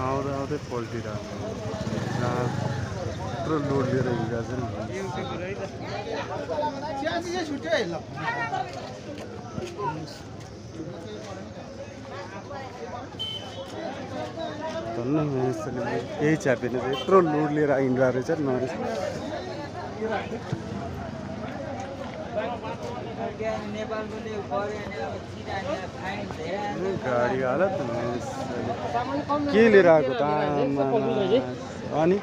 आउँदा आउँदै पल्टिरहेको यत्रो लोड लिएर हिँडिरहेको छ नि यही च्यापेन चाहिँ यत्रो लोड लिएर हिँडिरहेको रहेछ नरेश गाडी हालत के लिएर आएको त अनि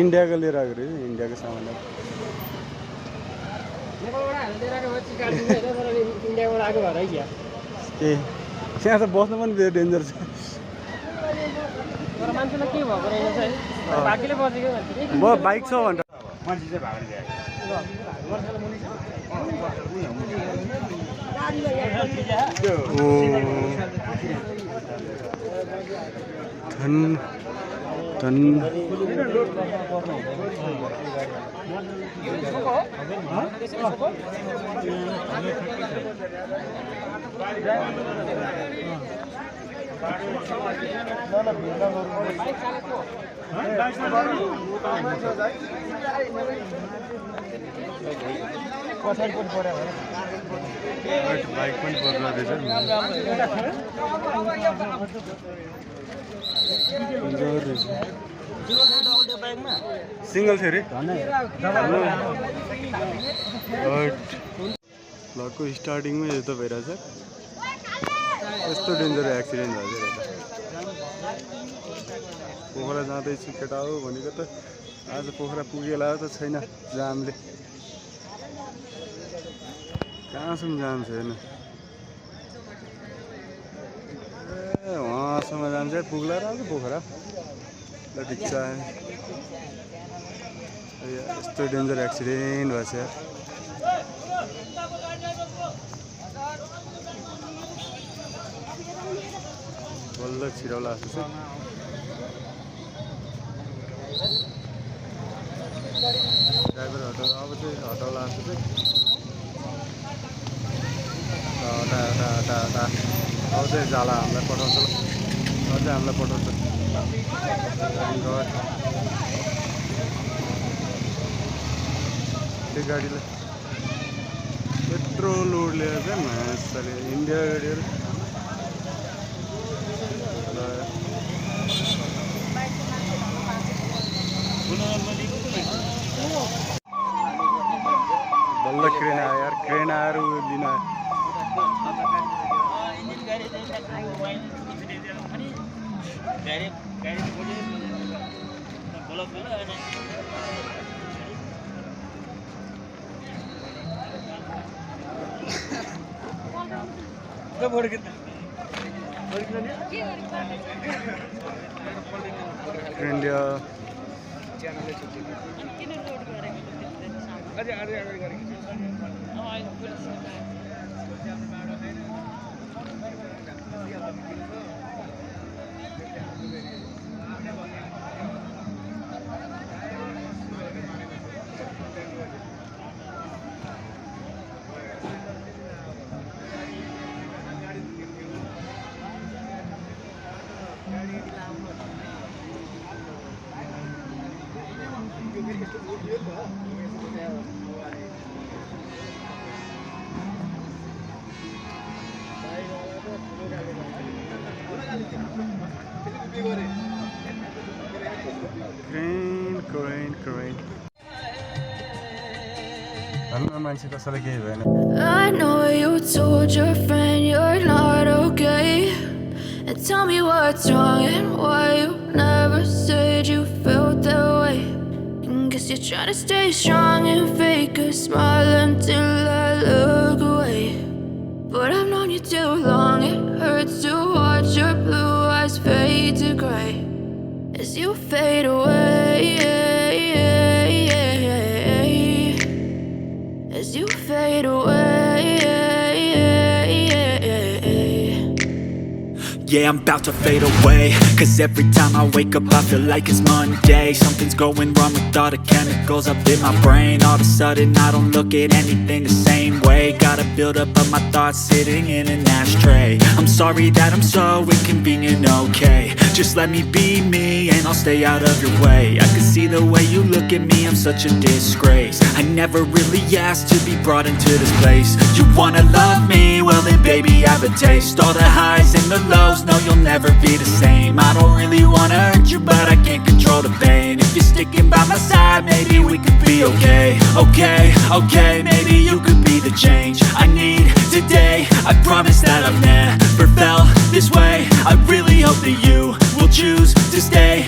इन्डियाको लिएर आएको रे इन्डियाको सामान के त्यहाँ त बस्नु पनि डेन्जर छ बाइक छ भनेर बाइक पनि सिंगल थियो रे ब्लगको स्टार्टिङमै यस्तो भइरहेछ यस्तो डेन्जर एक्सिडेन्ट भयो पोखरा जाँदैछु केटा हो भनेको त आज पोखरा पुगेला त छैन जामले कहाँसम्म जाम छैन वहाँसम्म जान्छ पुग्ला र आज पोखरा ढिक्चा यस्तो डेन्जर एक्सिडेन्ट भएछ यार बल्ल छिराउला जस्तो छ ड्राइभर हटाउ अब चाहिँ हटाउला जस्तो चाहिँ हटा अब चाहिँ जाला हामीलाई पठाउँछ अझै हामीलाई पठाउँछ त्यो गाडीलाई यत्रो लोड लिएर चाहिँ मान्छेले इन्डिया गाडीहरू बल्ल क्रेन आयो यार क्रेन आएर लिन India I know you told your friend you're not okay, and tell me what's wrong and why you never said you felt that way. And guess you're trying to stay strong and fake a smile until I look away. But I've known you too long, it hurts to watch your blue eyes fade to gray as you fade away, as you fade away. Yeah, I'm about to fade away, cause every time I wake up I feel like it's Monday. Something's going wrong with all the chemicals up in my brain. All of a sudden I don't look at anything the same way. day. Got a buildup of my thoughts sitting in an ashtray. I'm sorry that I'm so inconvenient, okay. Just let me be me and I'll stay out of your way. I can see the way you look at me, I'm such a disgrace. I never really asked to be brought into this place. You wanna love me? Well then baby, have a taste. All the highs and the lows, no you'll never be the same. I don't really wanna hurt you, but I can't control the pain. If you're sticking by my side, maybe we could be okay. Okay, maybe you could be the change I need today. I promise that I've never felt this way. I really hope that you will choose to stay.